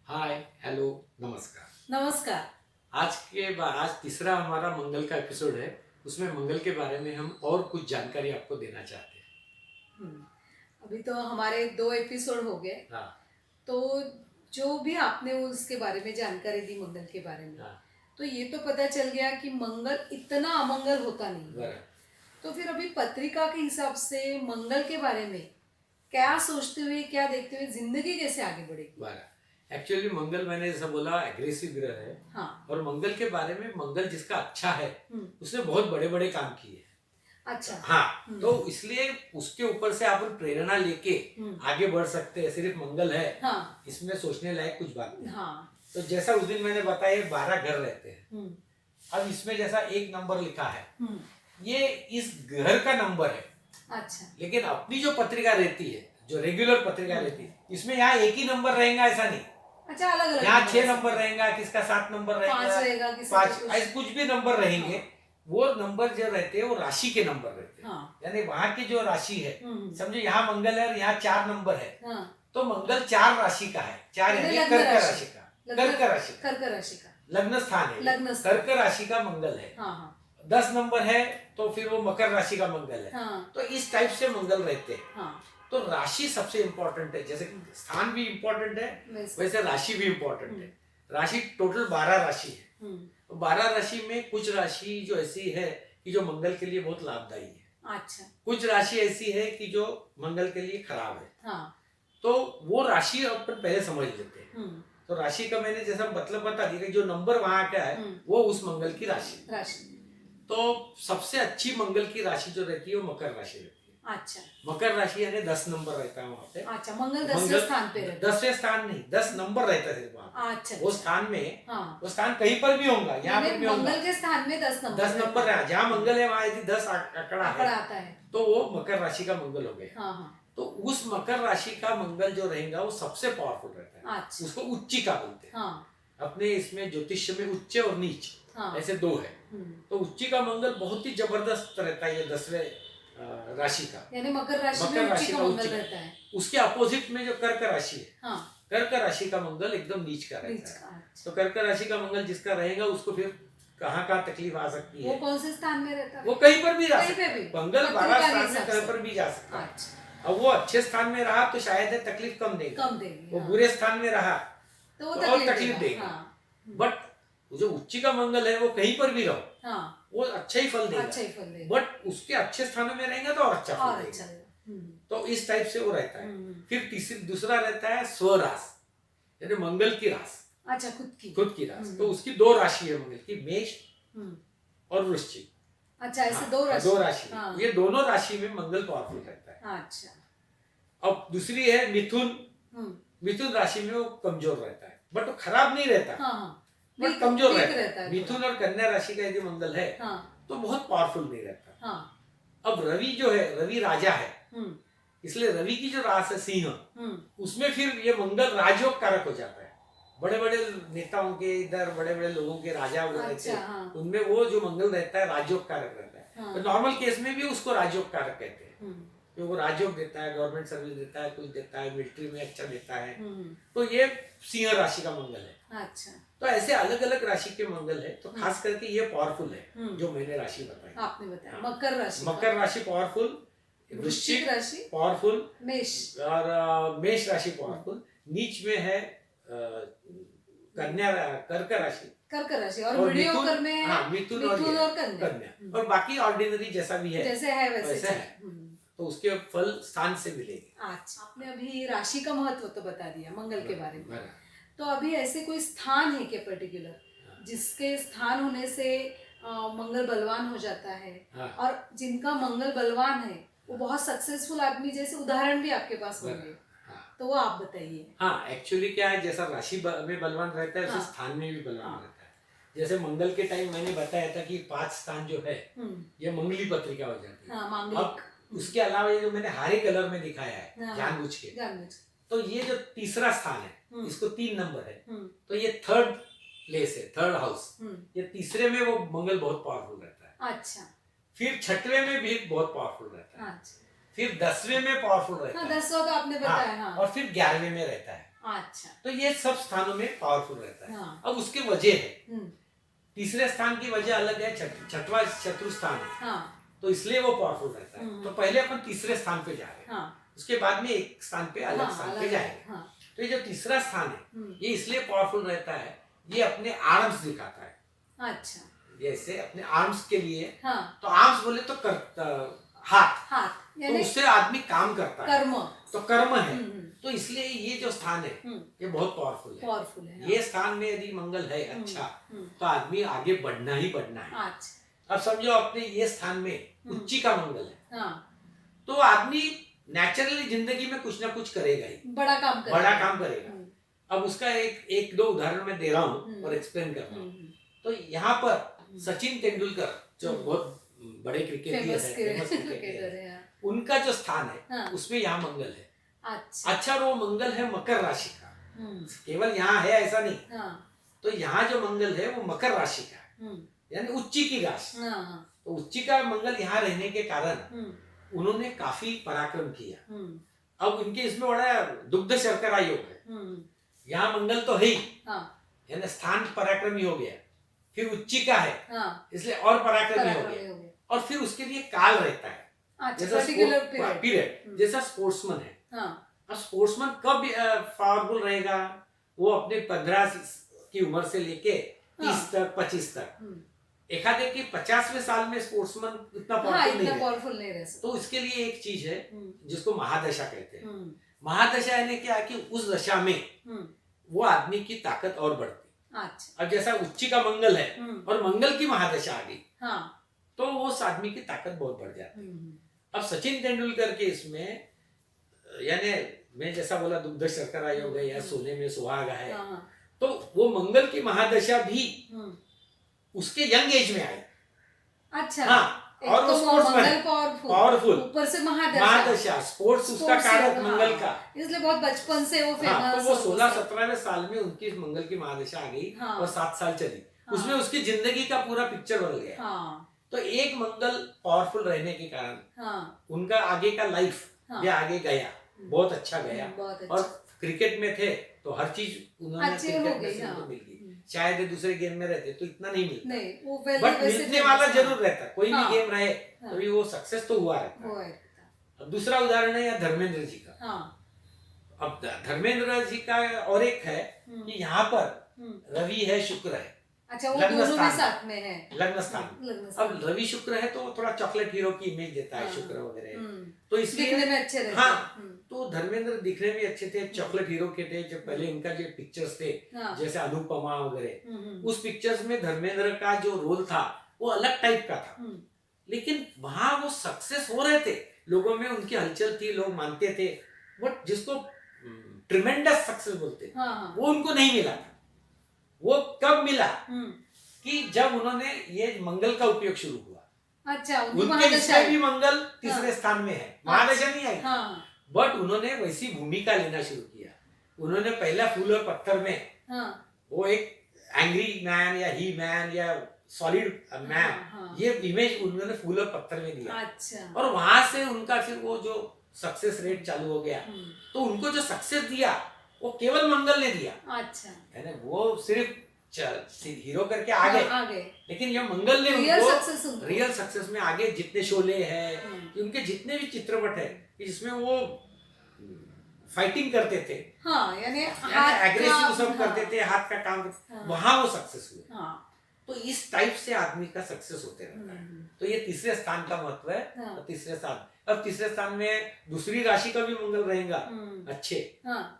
Hi hello नमस्कार। नमस्कार। आज तीसरा हमारा मंगल का एपिसोड है। उसमें मंगल के बारे में हम और कुछ जानकारी आपको देना चाहते हैं। हम्म, अभी तो हमारे 2 एपिसोड हो गए। हाँ तो जो भी आपने उसके बारे में जानकारी दी मंगल के बारे में, हाँ तो ये तो पता चल गया कि मंगल इतना अमंगल होता नहीं है। बराबर। तो फिर अभी पत्रिका के हिसाब से मंगल के बारे में क्या सोचते हुए, क्या देखते हुए जिंदगी कैसे आगे बढ़ेगी? बराबर एक्चुअली मंगल मैंने जैसा बोला एग्रेसिव ग्रह है। हाँ। और मंगल के बारे में मंगल जिसका अच्छा है हम्म। उसने बहुत बड़े बड़े काम किए। अच्छा। हाँ तो इसलिए उसके ऊपर से आप प्रेरणा लेके आगे बढ़ सकते हैं। सिर्फ मंगल है, हाँ। इसमें सोचने लायक कुछ बात नहीं। हाँ। तो जैसा उस दिन मैंने बताया 12 घर रहते हैं। अब इसमें जैसा एक नंबर लिखा है, ये इस घर का नंबर है। अच्छा। लेकिन अपनी जो पत्रिका रहती है, जो रेगुलर पत्रिका रहती है, इसमें यहाँ एक ही नंबर रहेगा ऐसा नहीं। अच्छा, अलग अलग यहाँ 6 नंबर रहेगा, किसका 7 नंबर रहेगा, किसी का 5 ऐसे कुछ भी नंबर रहेंगे। वो नंबर जो रहते हैं वो राशि के नंबर रहते हैं। यानी वहां की जो राशि है, समझो यहाँ मंगल है और यहाँ 4 नंबर है। तो मंगल 4 राशि का है। 4 यानी कर्क राशि का, कर्क राशि का लग्न स्थान है, कर्क राशि का मंगल है। 10 नंबर है तो फिर वो मकर राशि का मंगल है। तो इस टाइप से मंगल रहते हैं। तो राशि सबसे इंपॉर्टेंट है। जैसे स्थान भी इंपॉर्टेंट है, वैसे राशि भी इंपॉर्टेंट है। राशि टोटल 12 राशि है। 12 राशि में कुछ राशि जो ऐसी है कि जो मंगल के लिए बहुत लाभदायी है। अच्छा। कुछ राशि ऐसी है कि जो मंगल के लिए खराब है। तो वो राशि अपन पहले समझ लेते हैं। तो राशि का मैंने जैसा मतलब बता दिया कि जो नंबर वहां का है वो उस मंगल की राशि। तो सबसे अच्छी मंगल की राशि जो रहती है वो मकर राशि रहती है। अच्छा। मकर राशि यानी 10 नंबर रहता है वहाँ पे। अच्छा, मंगल 10वें स्थान पे रहता है। 10वें स्थान नहीं, 10 नंबर रहता है वहाँ पे। अच्छा। वो स्थान में, वो स्थान कहीं पर भी होगा, यहाँ पर भी होगा। मंगल के स्थान में 10 नंबर रहा, जहाँ मंगल है वहाँ यदि 10 आंकड़ा आता है तो वो मकर राशि का मंगल हो गया। तो उस मकर राशि का मंगल जो रहेगा वो सबसे पावरफुल रहता है। अच्छा। उसको उच्चिका बोलते हैं। अपने इसमें ज्योतिष में उच्च और नीच ऐसे 2 है। तो उच्चिका मंगल बहुत ही जबरदस्त रहता है ये 10वें राशि का, यानी मकर राशि में उच्चिका मंगल रहता है। उसके अपोजिट में जो कर्क राशि है, कर्क राशि का मंगल एकदम नीच का रहता है। तो कर्क राशि का मंगल जिसका रहेगा उसको फिर कहाँ तकलीफ आ सकती है। वो कौन से स्थान में रहता है? वो कहीं पर भी जा सकता है। मंगल 12 स्थान में कहीं पर भी जा सकता है। अब वो अच्छे स्थान में रहा तो शायद तकलीफ कम देगा। वो बुरे स्थान में रहा तो और तकलीफ देगा। बट जो उच्चिका मंगल है वो कहीं पर भी रहो, वो अच्छा ही फल देगा। बट उसके अच्छे स्थानों में रहेंगे तो और अच्छा फल देगा। तो इस टाइप से वो रहता है। फिर दूसरा रहता है स्वरास, यानी मंगल की रास। अच्छा, खुद की रास। तो उसकी 2 राशि है मंगल की, मेष और वृश्चिक। अच्छा, ऐसे 2 राशि। ये दोनों राशि में मंगल पावरफुल रहता है। अच्छा। अब दूसरी है मिथुन। मिथुन राशि में वो कमजोर रहता है, बट वो खराब नहीं रहता, बट कमजोर रहता है। मिथुन और कन्या राशि का यदि मंगल है तो बहुत पावरफुल नहीं रहता। अब रवि जो है, रवि राजा है, इसलिए रवि की जो रास है सिंह, उसमें फिर ये मंगल राजयोग कारक हो जाता है। बड़े बड़े नेताओं के इधर बड़े बड़े लोगों के राजा वो रहते हैं, उनमें वो जो मंगल रहता है राजयोग कारक रहता है। तो नॉर्मल केस में भी उसको राजयोग कारक कहते हैं, क्योंकि वो राजयोग देता है, गवर्नमेंट सर्विस देता है, कुछ देता है, मिलिट्री में अच्छा देता है। तो ये सिंह राशि का मंगल है। अच्छा। तो ऐसे अलग अलग राशि के मंगल है। तो खास करके ये पावरफुल है जो मैंने राशि बताई। आपने बताया मकर राशि पावरफुल, वृश्चिक राशि पावरफुल, मेष और मेष राशि पावरफुल। नीच में है कन्या, कर्क राशि और मीडियोकर में मिथुन और कन्या। और बाकी ऑर्डिनरी जैसा भी है, जैसे है वैसे है। तो उसके फल स्थान से मिलेंगे। अच्छा, आपने अभी राशि का महत्व तो बता दिया मंगल के बारे में। तो अभी ऐसे कोई स्थान है क्या पर्टिकुलर जिसके स्थान होने से मंगल बलवान हो जाता है? और जिनका मंगल बलवान है वो बहुत सक्सेसफुल आदमी जैसे उदाहरण भी आपके पास होंगे, तो वो आप बताइए। हाँ, एक्चुअली क्या है, जैसा राशि में बलवान रहता है उसे स्थान में भी बलवान रहता है। जैसे मंगल के टाइम मैंने बताया था कि 5 स्थान जो है ये मंगली पत्रिका हो जाती है। अब उसके अलावा ये जो मैंने हरे कलर में दिखाया है जानबूझ के, तो ये जो तीसरा स्थान है इसको 3 नंबर है, तो ये थर्ड प्लेस है, थर्ड हाउस। ये तीसरे में वो मंगल बहुत पावरफुल रहता है। अच्छा। फिर 6वें में भी बहुत पावरफुल रहता है। अच्छा। फिर 10वें में पावरफुल रहता है। 10वां तो आपने बताया। और फिर 11वें में रहता है। अच्छा। तो ये सब स्थानों में पावरफुल रहता है। अब उसके वजह है, तीसरे स्थान की वजह अलग है, छठवां शत्रु स्थान है, तो इसलिए वो पावरफुल रहता है। तो पहले अपन तीसरे स्थान पे जा रहे हैं, उसके बाद में एक स्थान पे अलग स्थान पे जाएंगे। तो ये जो तीसरा स्थान है ये इसलिए पावरफुल रहता है, ये अपने आर्म्स दिखाता है। अच्छा। जैसे अपने आर्म्स के लिए, तो आर्म्स बोले तो हाथ, तो उससे आदमी काम करता है, तो कर्म है। तो इसलिए ये जो स्थान है ये बहुत पावरफुल है। ये स्थान में यदि मंगल है अच्छा, तो आदमी आगे बढ़ना ही बढ़ना है। अब समझो अपने ये स्थान में उच्ची का मंगल है, तो आदमी नेचुरली जिंदगी में कुछ ना कुछ करेगा ही, बड़ा काम करेगा। अब उसका एक दो उदाहरण मैं दे रहा हूँ और एक्सप्लेन कर रहा हूँ। तो यहाँ पर सचिन तेंदुलकर जो बहुत बड़े क्रिकेटर है, उनका जो स्थान है उसमें यहाँ मंगल है। अच्छा, वो मंगल है मकर राशि का, केवल यहाँ है ऐसा नहीं। तो यहाँ जो मंगल है वो मकर राशि का है, यानी उच्ची की राशि। तो उच्ची का मंगल यहाँ रहने के कारण उन्होंने काफी पराक्रम किया। अब उनके इसमें बड़ा दुग्ध शर्करा योग है। यहाँ मंगल तो है ही, यानी स्थान पराक्रमी हो गया, फिर उच्ची का है इसलिए और पराक्रमी हो गया, और फिर उसके लिए काल रहता है, जैसा पीरियड, जैसा स्पोर्ट्समैन है। अब स्पोर्ट्समैन कब पावरफुल रहेगा? वो अपने 15 की उम्र से लेके 30 तक 25 तक। एखादे की 50वें साल में स्पोर्ट्समैन इतना पावरफुल नहीं रह सकता। तो इसके लिए एक चीज है जिसको महादशा कहते हैं। महादशा यानी क्या कि उस दशा में वो आदमी की ताकत और बढ़ती। अच्छा। अब जैसा उच्ची का मंगल है और मंगल की महादशा आ गई, तो उस आदमी की ताकत बहुत बढ़ जाती है। अब सचिन तेंदुलकर के इसमें, यानी मैं जैसा बोला दुग्ध शर्करा योग है या सोने में सुहागा है, तो वो मंगल की महादशा भी उसके यंग एज में आई। अच्छा। और तो स्पोर्ट्समैन पावरफुल, ऊपर से महादशा स्पोर्ट्स उसका कारक मंगल का, इसलिए बहुत बचपन से वो फेमस। तो वो 16-17वें साल में उनकी मंगल की महादशा आ गई और 7 साल चली। उसमें उसकी जिंदगी का पूरा पिक्चर बदल गया। तो एक मंगल पावरफुल रहने के कारण उनका आगे का लाइफ ये आगे गया, बहुत अच्छा गया। और क्रिकेट में थे तो हर चीज उन्होंने क्रिकेट में मिल गई। शायद दूसरे गेम में रहते तो इतना नहीं मिलता, बट मिलने वाला जरूर रहता। कोई भी गेम रहे तभी वो सक्सेस तो हुआ रहता है। अब दूसरा उदाहरण है धर्मेंद्र जी का। अब धर्मेंद्र जी का और एक है कि यहाँ पर रवि है, शुक्र है। अच्छा, वो दोनों भी साथ में है, लग्न स्थान। अब रवि शुक्र है तो थोड़ा चॉकलेट हीरो की इमेज देता है, शुक्र वगैरह, तो इसलिए दिखने में अच्छे रहते हैं। तो धर्मेंद्र दिखने में अच्छे थे, चॉकलेट हीरो के थे। जब पहले इनका जो पिक्चर्स थे जैसे अनुपमा वगैरह, उस पिक्चर्स में धर्मेंद्र का जो रोल था वो अलग टाइप का था, लेकिन वहां वो सक्सेस हो रहे थे, लोगों में उनकी हलचल थी, लोग मानते थे। बट जिसको ट्रिमेंडस सक्सेस बोलते वो उनको नहीं मिला था। वो कब मिला कि जब उन्होंने ये मंगल का उपयोग शुरू हुआ। अच्छा, उनके इसमें भी मंगल तीसरे स्थान में है, महादशा नहीं आई, बट उन्होंने वैसी भूमिका लेना शुरू किया। उन्होंने पहला फूल और पत्थर में वो एक एंग्री मैन या ही मैन या सॉलिड मैन, ये इमेज उन्होंने फूल और पत्थर में दिया। अच्छा। और वहां से उनका फिर वो जो सक्सेस रेट चालू हो गया। तो उनको जो सक्सेस दिया वो केवल मंगल ने दिया। अच्छा। यानी वो सिर्फ हीरो करके आ गए, लेकिन ये मंगल ने उनको रियल सक्सेस में आगे। जितने शोले हैं, उनके जितने भी चित्रपट है जिसमें वो फाइटिंग करते थे, यानी एग्रेसिव सब करते थे, हाथ का काम, वहां वो सक्सेस हुए। तो इस टाइप से आदमी का सक्सेस होते रहता है। तो ये तीसरे स्थान का महत्व है। तीसरे स्थान, अब तीसरे स्थान में दूसरी राशि का भी मंगल रहेगा अच्छे,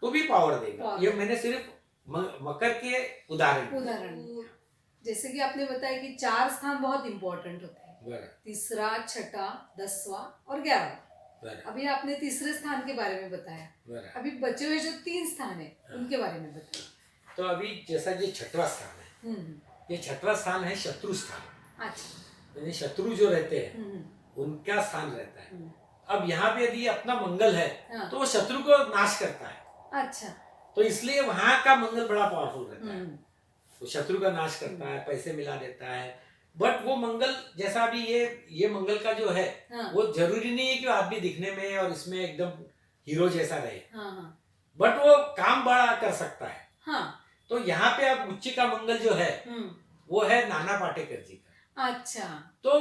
तो भी पावर देगा। ये मैंने सिर्फ मकर के उदाहरण। जैसे कि आपने बताया कि 4 स्थान बहुत इंपॉर्टेंट होते हैं, तीसरा, छठा, 10वां और 11वां। अभी आपने तीसरे स्थान के बारे में बताया, अभी बचे हुए जो 3 स्थान है उनके बारे में बताइए। तो अभी जैसा ये छठवां स्थान है, ये छठवां स्थान है शत्रु स्थान। अच्छा। यानी शत्रु जो रहते हैं उनका स्थान रहता है। अब यहाँ पे यदि अपना मंगल है तो वो शत्रु को नाश करता है। अच्छा। तो इसलिए वहां का मंगल बड़ा पावरफुल रहता है, तो शत्रु का नाश करता है, पैसे मिला देता है। बट वो मंगल जैसा भी ये मंगल का जो है वो जरूरी नहीं है कि आदमी दिखने में और इसमें एकदम हीरो जैसा रहे। बट वो काम बड़ा कर सकता है। हाँ। तो यहाँ पे अब उच्चिका मंगल जो है वो है नाना पाटेकर जी का। अच्छा। तो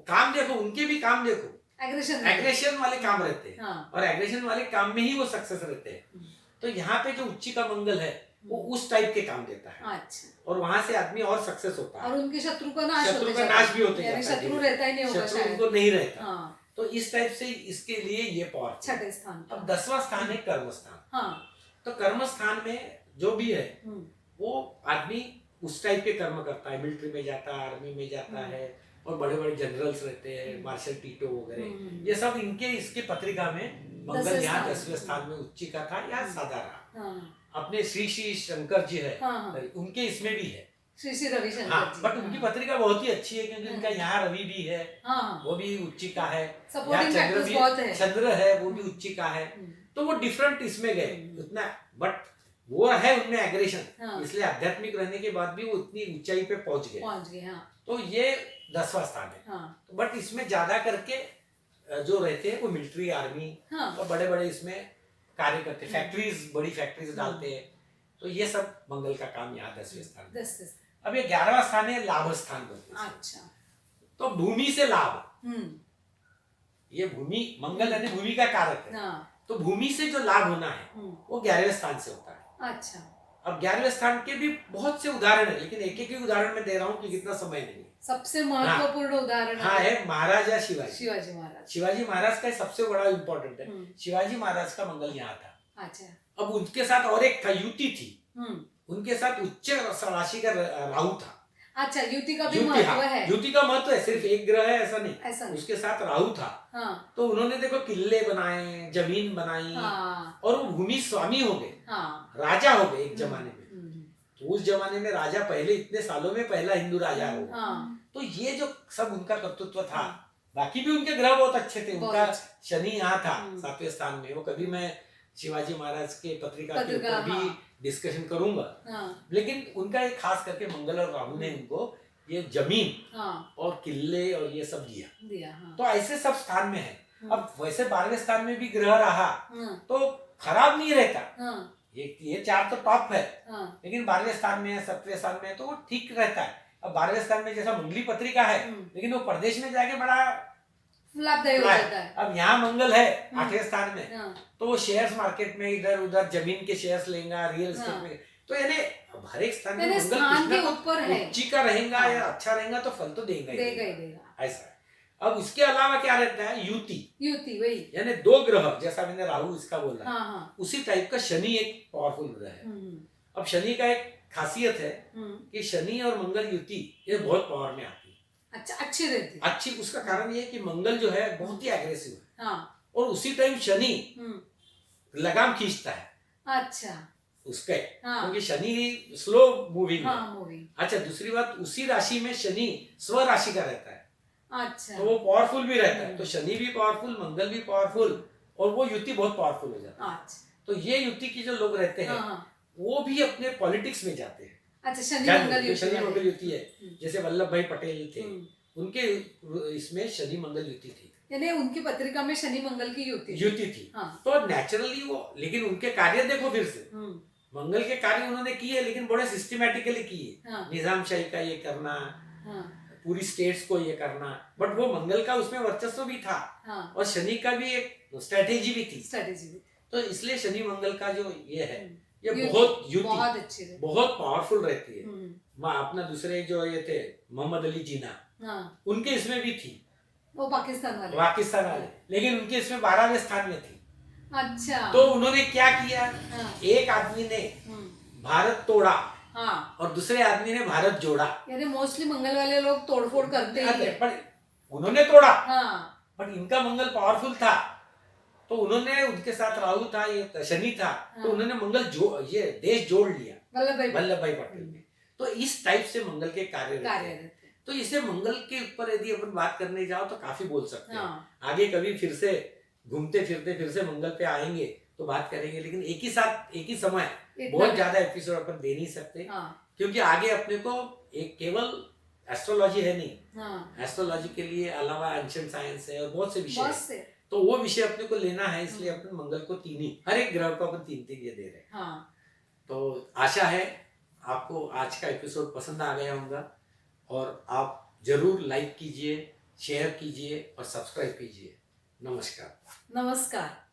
काम देखो, उनके भी काम देखो, एग्रेशन वाले काम रहते हैं। हाँ। और एग्रेशन वाले काम में ही वो सक्सेस रहते हैं। तो यहाँ पे जो उच्चिका मंगल है वो उस टाइप के काम देता है। अच्छा। और वहां से आदमी और सक्सेस होता है, और उनके शत्रु का नाश भी होते हैं, शत्रु रहता ही नहीं होगा, शत्रु उनको नहीं रहता। हाँ। तो इस टाइप से इसके लिए ये पावर। छठे स्थान। अब 10वां स्थान है कर्म स्थान। हाँ। तो कर्म स्थान में जो भी है वो आदमी उस टाइप के कर्म करता है, मिलिट्री में जाता है, आर्मी में जाता है, और बड़े बड़े जनरल्स रहते हैं, मार्शल टीटो वगैरह, ये सब इनके इसके पत्रिका में मंगल यहाँ 10वें स्थान में उच्चिका था या साधा रहा। अपने श्री श्री शंकर जी है, उनके इसमें भी है श्री श्री रविशंकर। हाँ, बट उनकी पत्रिका बहुत ही अच्छी है क्योंकि उनका यहाँ रवि भी है, वो भी उच्चिका है, चंद्र है, वो भी उच्चिका है। तो वो डिफरेंट इसमें गए उतना, बट वो है उनमें एग्रेशन, इसलिए आध्यात्मिक रहने के बाद भी वो उतनी ऊंचाई पे पहुंच गए। तो ये 10वां स्थान है। तो बट इसमें ज्यादा करके जो रहते हैं वो मिलिट्री, आर्मी और बड़े बड़े इसमें कार्य करते, फैक्ट्रीज, बड़ी फैक्ट्रीज डालते हैं। तो ये सब मंगल का काम यहाँ 10वें स्थान। अब ये 11वां स्थान है लाभ स्थान बोलते हैं। अच्छा। तो भूमि से लाभ, ये भूमि, मंगल यानी भूमि का कारक है। तो भूमि से जो लाभ होना है वो 11वें स्थान से होता है। अच्छा। अब 11वें स्थान के भी बहुत से उदाहरण है, लेकिन एक एक ही उदाहरण में दे रहा हूँ कि कितना समय नहीं है। सबसे महत्वपूर्ण उदाहरण है महाराजा शिवाजी महाराज। शिवाजी महाराज का सबसे बड़ा इम्पोर्टेंट है। शिवाजी महाराज का मंगल यहाँ था। अच्छा। अब उनके साथ और एक था, युति थी, उनके साथ उच्च राशि का राहु था। अच्छा, युति का भी महत्व है। युति का महत्व है, सिर्फ एक ग्रह है ऐसा नहीं, उसके साथ राहु था। तो उन्होंने देखो किले बनाए, जमीन बनाई, और वो भूमि स्वामी हो गए, राजा हो गए एक जमाने में। तो उस जमाने में राजा पहले इतने सालों में पहला हिंदू राजा होगा। तो ये जो सब उनका कर्तृत्व था। बाकी भी उनके ग्रह बहुत अच्छे थे। उनका शनि यहाँ था 7वें स्थान में। वो कभी मैं शिवाजी महाराज के पत्रिका के ऊपर भी डिस्कशन करूंगा। लेकिन उनका एक खास करके मंगल और राहु ने उनको ये जमीन और किले और ये सब दिया। तो ऐसे सब स्थान में है। अब वैसे 12वें स्थान में भी ग्रह रहा तो खराब नहीं रहता। ये 4 तो टॉप है, लेकिन 12वें स्थान में है, 7वें स्थान में है, तो वो ठीक रहता है। अब 12वें स्थान में जैसा मंगली पत्रिका है, लेकिन वो प्रदेश में जाके बड़ा लाभदायक हो जाता है। अब यहाँ मंगल है 8वें स्थान में, तो वो शेयर्स मार्केट में इधर उधर जमीन के शेयर्स लेगा, रियल एस्टेट में। तो यानी हर एक स्थान में मंगल उच्चिका रहेगा या अच्छा रहेगा तो फल तो देगा ही ऐसा। अब उसके अलावा क्या रहता है, युति वही, यानी 2 ग्रह, जैसा मैंने राहु इसका बोला, उसी टाइप का शनि एक पावरफुल ग्रह है। अब शनि का एक खासियत है कि शनि और मंगल युति ये बहुत पावर में आती है। अच्छा, अच्छी रहती है। अच्छी, उसका कारण ये है कि मंगल जो है बहुत ही एग्रेसिव है, और उसी टाइम शनि लगाम खींचता है। अच्छा। उसके क्योंकि शनि स्लो मूविंग है। अच्छा, दूसरी बात, उसी राशि में शनि स्व राशि का रहता है। अच्छा। तो वो पावरफुल भी रहता है। तो शनि भी पावरफुल, मंगल भी पावरफुल, और वो युति बहुत पावरफुल हो जाती है। अच्छा। तो ये युति की जो लोग रहते हैं वो भी अपने पॉलिटिक्स में जाते हैं। अच्छा, शनि मंगल युति है। जैसे वल्लभ भाई पटेल थे, उनके इसमें शनि मंगल युति थी, यानी उनकी पत्रिका में शनि मंगल की युति थी। तो नेचुरली वो, लेकिन उनके कार्य देखो फिर से, मंगल के कार्य उन्होंने किए, लेकिन बड़े सिस्टमेटिकली किए। निजामशाही का ये करना, पूरी स्टेट्स को ये करना, बट वो मंगल का उसमें वर्चस्व भी था। और शनि का भी एक स्ट्रेटेजी भी थी। तो इसलिए शनि मंगल का जो ये है, ये बहुत युति बहुत पावरफुल रहती है। अपना दूसरे जो ये थे मोहम्मद अली जिन्ना, उनके इसमें भी थी, वो पाकिस्तान वाले, लेकिन उनके इसमें 12वें स्थान में थी। अच्छा। तो उन्होंने क्या किया, एक आदमी ने भारत तोड़ा और दूसरे आदमी ने भारत जोड़ा। यानी मोस्टली मंगल वाले लोग तोड़फोड़ करते हैं, पर उन्होंने तोड़ा, बट इनका मंगल पावरफुल था, तो उन्होंने, उनके साथ राहु था, ये शनि था, तो उन्होंने मंगल ये देश जोड़ लिया वल्लभ भाई पटेल ने। तो इस टाइप से मंगल के कार्य रहते हैं। तो इसे मंगल के ऊपर यदि अपन बात करने जाओ तो काफी बोल सकते हैं। आगे कभी फिर से घूमते फिरते फिर से मंगल पे आएंगे तो बात करेंगे, लेकिन एक ही साथ एक ही समय बहुत ज्यादा एपिसोड अपन दे नहीं सकते। क्योंकि आगे अपने को एक केवल एस्ट्रोलॉजी है नहीं, एस्ट्रोलॉजी के लिए अलावा एंशिएंट साइंस है और बहुत से विषय, तो वो विषय अपने को लेना है, इसलिए अपन मंगल को 3 ही, हर एक ग्रह को अपन 3 ये दे रहे हैं। हाँ। तो आशा है आपको आज का एपिसोड पसंद आ गया होगा, और आप जरूर लाइक कीजिए, शेयर कीजिए और सब्सक्राइब कीजिए। नमस्कार। नमस्कार।